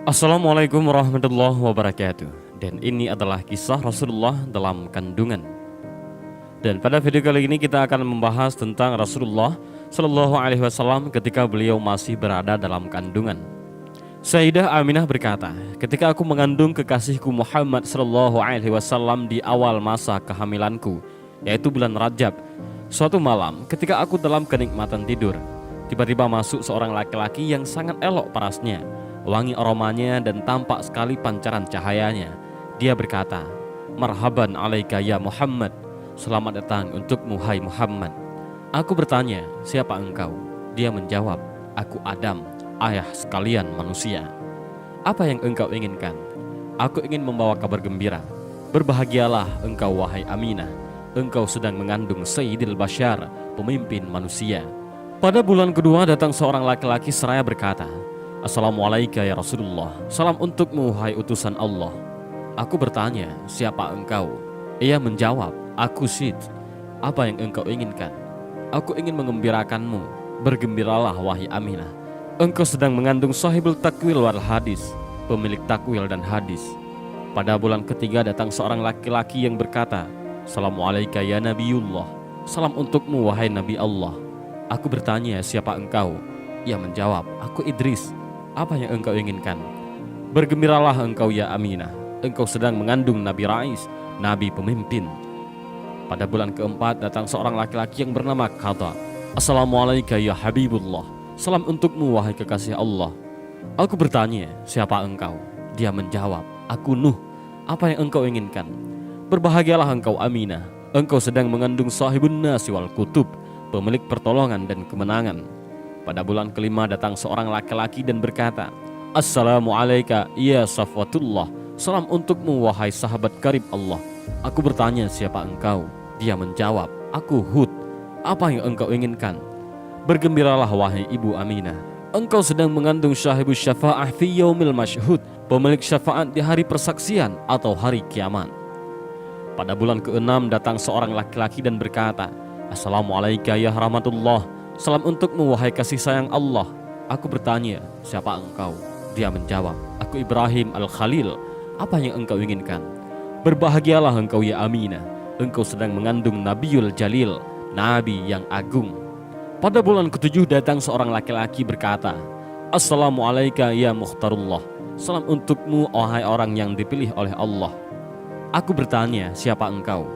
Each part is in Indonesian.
Assalamualaikum warahmatullahi wabarakatuh. Dan ini adalah kisah Rasulullah dalam kandungan. Dan pada video kali ini kita akan membahas tentang Rasulullah Shallallahu Alaihi Wasallam ketika beliau masih berada dalam kandungan. Sayyidah Aminah berkata, ketika aku mengandung kekasihku Muhammad Shallallahu Alaihi Wasallam di awal masa kehamilanku, yaitu bulan Rajab, suatu malam ketika aku dalam kenikmatan tidur, tiba-tiba masuk seorang laki-laki yang sangat elok parasnya, wangi aromanya dan tampak sekali pancaran cahayanya. Dia berkata, "Marhaban alaika ya Muhammad." Selamat datang untukmu hai Muhammad. Aku bertanya, siapa engkau? Dia menjawab, aku Adam, ayah sekalian manusia. Apa yang engkau inginkan? Aku ingin membawa kabar gembira. Berbahagialah engkau wahai Aminah. Engkau sedang mengandung Sayyidil Bashar, pemimpin manusia. Pada bulan kedua datang seorang laki-laki seraya berkata, Assalamualaikum ya Rasulullah. Salam untukmu hai utusan Allah. Aku bertanya, siapa engkau? Ia menjawab, aku Sid. Apa yang engkau inginkan? Aku ingin mengembirakanmu. Bergembiralah wahai Aminah. Engkau sedang mengandung sahibul takwil wal hadis, pemilik takwil dan hadis. Pada bulan ketiga datang seorang laki-laki yang berkata, Assalamualaikum ya Nabiullah. Salam untukmu wahai Nabi Allah. Aku bertanya, siapa engkau? Ia menjawab, aku Idris. Apa yang engkau inginkan? Bergembiralah engkau ya Aminah. Engkau sedang mengandung Nabi Rais, Nabi pemimpin. Pada bulan keempat datang seorang laki-laki yang bernama Qadha. Assalamualaikum ya Habibullah. Salam untukmu wahai kekasih Allah. Aku bertanya, siapa engkau? Dia menjawab, aku Nuh. Apa yang engkau inginkan? Berbahagialah engkau Aminah. Engkau sedang mengandung sahibun nasi wal kutub, pemilik pertolongan dan kemenangan. Pada bulan kelima datang seorang laki-laki dan berkata, Assalamualaikum ya Safwatullah. Salam untukmu wahai sahabat karib Allah. Aku bertanya, siapa engkau? Dia menjawab, aku Hud. Apa yang engkau inginkan? Bergembiralah wahai ibu Aminah. Engkau sedang mengandung syahibus syafa'ah fi yaumil masyhud, pemilik syafaat di hari persaksian atau hari kiamat. Pada bulan keenam datang seorang laki-laki dan berkata, Assalamualaikum ya rahmatullah. Salam untukmu wahai kasih sayang Allah. Aku bertanya, siapa engkau? Dia menjawab, aku Ibrahim al-Khalil. Apa yang engkau inginkan? Berbahagialah engkau ya Aminah. Engkau sedang mengandung Nabiul Jalil, Nabi yang agung. Pada bulan ketujuh datang seorang laki-laki berkata, Assalamualaikum ya Mukhtarullah. Salam untukmu wahai orang yang dipilih oleh Allah. Aku bertanya, siapa engkau?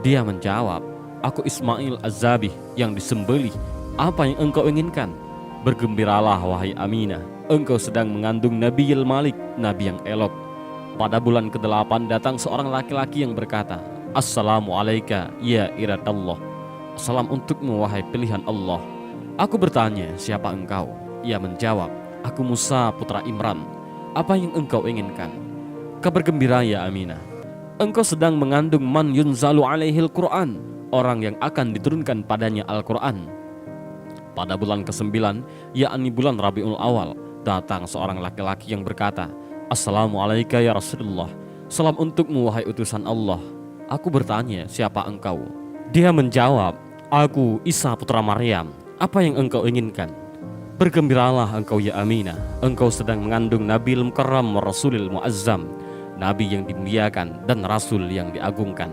Dia menjawab, aku Ismail Az-Zabih yang disembelih. Apa yang engkau inginkan? Bergembiralah wahai Aminah. Engkau sedang mengandung Nabiul Malik, Nabi yang elok. Pada bulan ke-8 datang seorang laki-laki yang berkata, Assalamualaikum ya Iradallah. Salam untukmu wahai pilihan Allah. Aku bertanya, siapa engkau? Ia menjawab, aku Musa putra Imran. Apa yang engkau inginkan? Kabar gembira ya Aminah. Engkau sedang mengandung man yunzalu alaihil Quran, orang yang akan diturunkan padanya Al-Quran. Pada bulan ke-9, yakni bulan Rabiul Awal, datang seorang laki-laki yang berkata, Assalamualaikum ya Rasulullah. Salam untukmu wahai utusan Allah. Aku bertanya, siapa engkau? Dia menjawab, aku Isa putra Maryam. Apa yang engkau inginkan? Bergembiralah engkau ya Aminah. Engkau sedang mengandung Nabil Mukarram Rasulil Muazzam, Nabi yang dimuliakan dan Rasul yang diagungkan.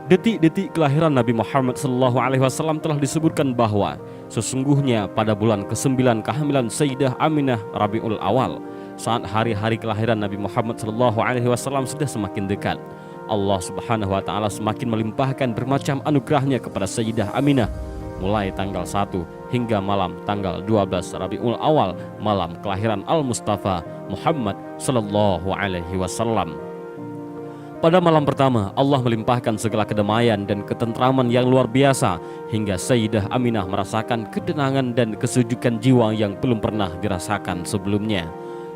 Detik-detik kelahiran Nabi Muhammad SAW telah disebutkan bahwa sesungguhnya pada bulan ke-9 kehamilan Sayyidah Aminah Rabiul Awal, saat hari-hari kelahiran Nabi Muhammad SAW sudah semakin dekat, Allah Subhanahu wa Ta'ala semakin melimpahkan bermacam anugerahnya kepada Sayyidah Aminah, mulai tanggal 1 hingga malam tanggal 12 Rabiul Awal, malam kelahiran Al-Mustafa Muhammad Sallallahu Alaihi Wasallam. Pada malam pertama, Allah melimpahkan segala kedamaian dan ketentraman yang luar biasa hingga Sayyidah Aminah merasakan ketenangan dan kesejukan jiwa yang belum pernah dirasakan sebelumnya.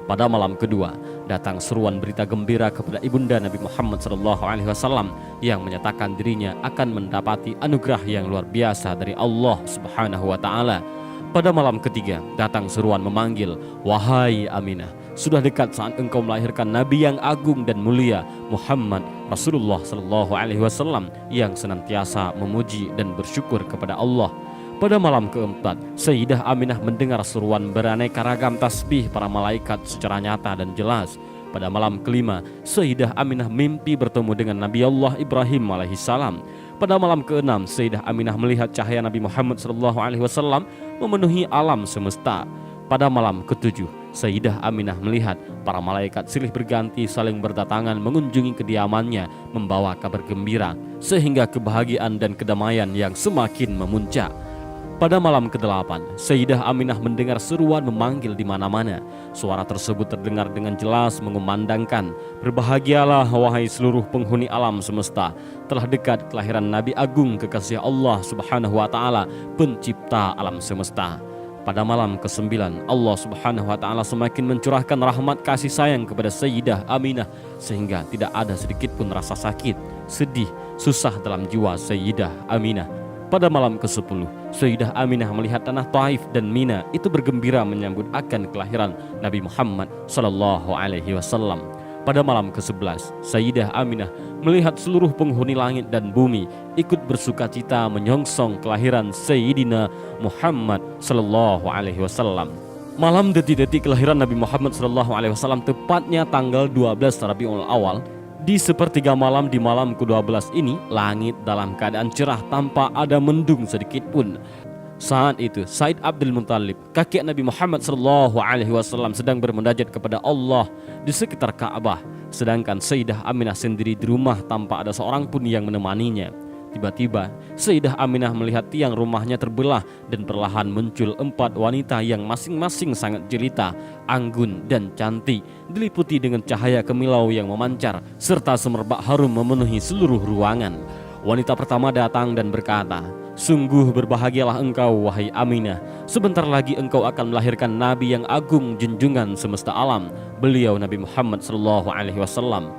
Pada malam kedua, datang seruan berita gembira kepada ibunda Nabi Muhammad SAW yang menyatakan dirinya akan mendapati anugerah yang luar biasa dari Allah Subhanahu wa Ta'ala. Pada malam ketiga, datang seruan memanggil, wahai Aminah, sudah dekat saat engkau melahirkan Nabi yang agung dan mulia, Muhammad Rasulullah SAW, yang senantiasa memuji dan bersyukur kepada Allah. Pada malam keempat, Sayyidah Aminah mendengar seruan beraneka ragam tasbih para malaikat secara nyata dan jelas. Pada malam kelima, Sayyidah Aminah mimpi bertemu dengan Nabi Allah Ibrahim alaihissalam. Pada malam keenam, Sayyidah Aminah melihat cahaya Nabi Muhammad SAW memenuhi alam semesta. Pada malam ketujuh, Sayyidah Aminah melihat para malaikat silih berganti saling berdatangan mengunjungi kediamannya membawa kabar gembira, sehingga kebahagiaan dan kedamaian yang semakin memuncak. Pada malam ke-8, Sayyidah Aminah mendengar seruan memanggil di mana-mana. Suara tersebut terdengar dengan jelas mengumandangkan, "Berbahagialah wahai seluruh penghuni alam semesta, telah dekat kelahiran Nabi Agung kekasih Allah Subhanahu wa taala, pencipta alam semesta." Pada malam ke-9, Allah Subhanahu wa taala semakin mencurahkan rahmat kasih sayang kepada Sayyidah Aminah sehingga tidak ada sedikit pun rasa sakit, sedih, susah dalam jiwa Sayyidah Aminah. Pada malam ke-10, Sayyidah Aminah melihat tanah Taif dan Mina itu bergembira menyambut akan kelahiran Nabi Muhammad SAW. Pada malam ke-11, Sayyidah Aminah melihat seluruh penghuni langit dan bumi ikut bersukacita menyongsong kelahiran Sayyidina Muhammad SAW. Malam detik-detik kelahiran Nabi Muhammad SAW, tepatnya tanggal 12 Rabiul Awal, di sepertiga malam di malam ke-12 ini, langit dalam keadaan cerah tanpa ada mendung sedikit pun. Saat itu Said Abdul Muttalib, kakek Nabi Muhammad SAW, sedang bermunajat kepada Allah di sekitar Ka'bah, sedangkan Sayyidah Aminah sendiri di rumah tanpa ada seorang pun yang menemaninya. Tiba-tiba Sayyidah Aminah melihat tiang rumahnya terbelah dan perlahan muncul 4 wanita yang masing-masing sangat jelita, anggun dan cantik, diliputi dengan cahaya kemilau yang memancar serta semerbak harum memenuhi seluruh ruangan. Wanita pertama datang dan berkata, "Sungguh berbahagialah engkau wahai Aminah, sebentar lagi engkau akan melahirkan Nabi yang agung junjungan semesta alam, beliau Nabi Muhammad SAW.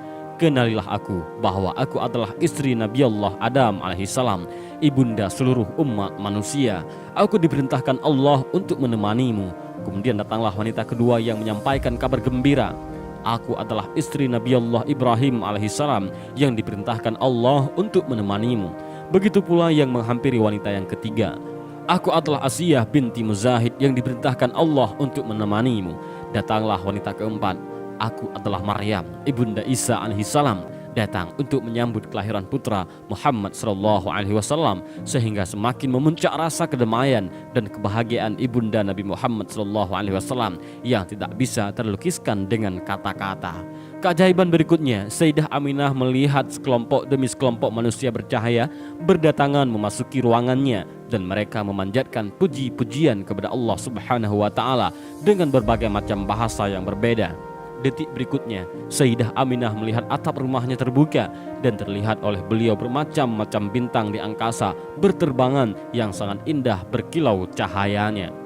Kenalilah aku bahwa aku adalah istri Nabi Allah Adam alaihissalam, ibunda seluruh umat manusia. Aku diperintahkan Allah untuk menemanimu." Kemudian datanglah wanita kedua yang menyampaikan kabar gembira. "Aku adalah istri Nabi Allah Ibrahim alaihissalam yang diperintahkan Allah untuk menemanimu." Begitu pula yang menghampiri wanita yang ketiga. "Aku adalah Asiyah binti Muzahid yang diperintahkan Allah untuk menemanimu." Datanglah wanita keempat. "Aku adalah Maryam, ibunda Isa alaihissalam, datang untuk menyambut kelahiran putra Muhammad SAW, sehingga semakin memuncak rasa kedamaian dan kebahagiaan ibunda Nabi Muhammad SAW yang tidak bisa terlukiskan dengan kata-kata. Keajaiban berikutnya, Sayyidah Aminah melihat sekelompok demi sekelompok manusia bercahaya berdatangan memasuki ruangannya dan mereka memanjatkan puji-pujian kepada Allah Subhanahu wa taala dengan berbagai macam bahasa yang berbeda. Detik berikutnya, Sayyidah Aminah melihat atap rumahnya terbuka dan terlihat oleh beliau bermacam-macam bintang di angkasa berterbangan yang sangat indah berkilau cahayanya.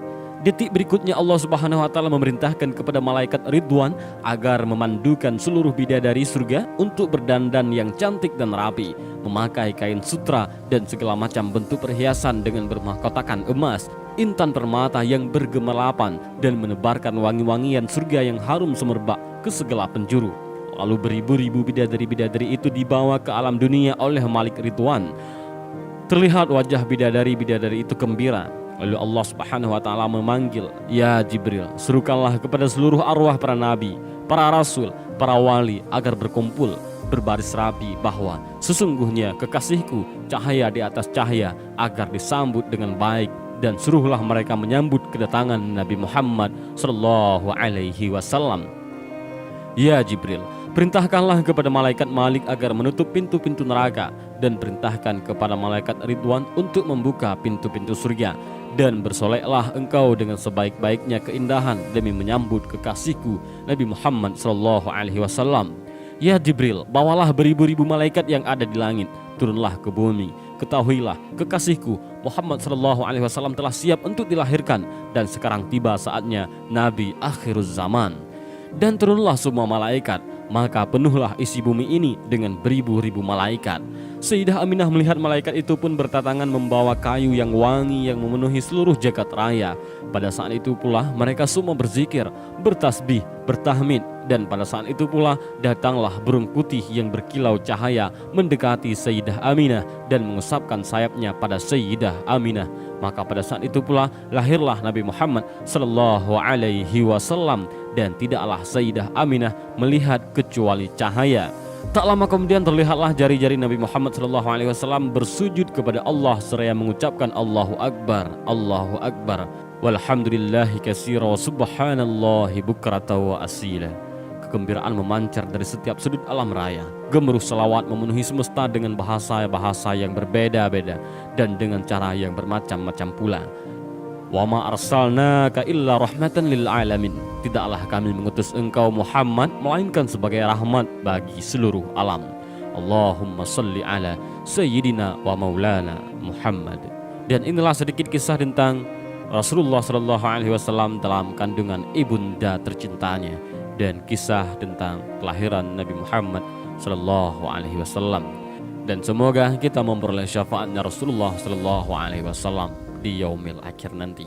Detik berikutnya Allah Subhanahu wa taala memerintahkan kepada malaikat Ridwan agar memandukan seluruh bidadari surga untuk berdandan yang cantik dan rapi, memakai kain sutra dan segala macam bentuk perhiasan dengan bermahkotakan emas, intan permata yang bergemelapan dan menebarkan wangi-wangian surga yang harum semerbak ke segala penjuru. Lalu beribu-ribu bidadari-bidadari itu dibawa ke alam dunia oleh Malik Ridwan. Terlihat wajah bidadari-bidadari itu gembira. Lalu Allah Subhanahu wa taala memanggil, "Ya Jibril, serukanlah kepada seluruh arwah para nabi, para rasul, para wali agar berkumpul berbaris rapi bahwa sesungguhnya kekasihku cahaya di atas cahaya agar disambut dengan baik, dan suruhlah mereka menyambut kedatangan Nabi Muhammad sallallahu alaihi wasallam." "Ya Jibril, perintahkanlah kepada malaikat Malik agar menutup pintu-pintu neraka, dan perintahkan kepada malaikat Ridwan untuk membuka pintu-pintu surga, dan bersoleklah engkau dengan sebaik-baiknya keindahan demi menyambut kekasihku Nabi Muhammad SAW. Ya Jibril, bawalah beribu-ribu malaikat yang ada di langit, turunlah ke bumi. Ketahuilah kekasihku Muhammad SAW telah siap untuk dilahirkan, dan sekarang tiba saatnya Nabi akhiruz zaman." Dan turunlah semua malaikat, maka penuhlah isi bumi ini dengan beribu-ribu malaikat. Sayyidah Aminah melihat malaikat itu pun berdatangan membawa kayu yang wangi yang memenuhi seluruh jagat raya. Pada saat itu pula mereka semua berzikir, bertasbih, bertahmid. Dan pada saat itu pula datanglah burung putih yang berkilau cahaya mendekati Sayyidah Aminah dan mengusapkan sayapnya pada Sayyidah Aminah. Maka pada saat itu pula lahirlah Nabi Muhammad sallallahu alaihi wasallam, dan tidaklah Sayyidah Aminah melihat kecuali cahaya. Tak lama kemudian terlihatlah jari-jari Nabi Muhammad sallallahu alaihi wasallam bersujud kepada Allah seraya mengucapkan Allahu Akbar, Allahu Akbar, walhamdulillahi katsira wa subhanallahi bukrata wa asila. Kegembiraan memancar dari setiap sudut alam raya. Gemuruh selawat memenuhi semesta dengan bahasa-bahasa yang berbeda-beda dan dengan cara yang bermacam-macam pula. Wa ma arsalnaka illa rahmatan lil alamin. Tidaklah kami mengutus engkau Muhammad melainkan sebagai rahmat bagi seluruh alam. Allahumma salli ala sayyidina wa maulana Muhammad. Dan inilah sedikit kisah tentang Rasulullah sallallahu alaihi wasallam dalam kandungan ibunda tercintanya, dan kisah tentang kelahiran Nabi Muhammad sallallahu alaihi wasallam. Dan semoga kita memperoleh syafaatnya Rasulullah sallallahu alaihi wasallam di yaumil akhir nanti.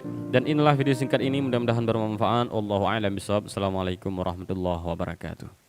Dan inilah video singkat ini, mudah-mudahan bermanfaat. Wallahu a'lam bishawab. Assalamualaikum warahmatullahi wabarakatuh.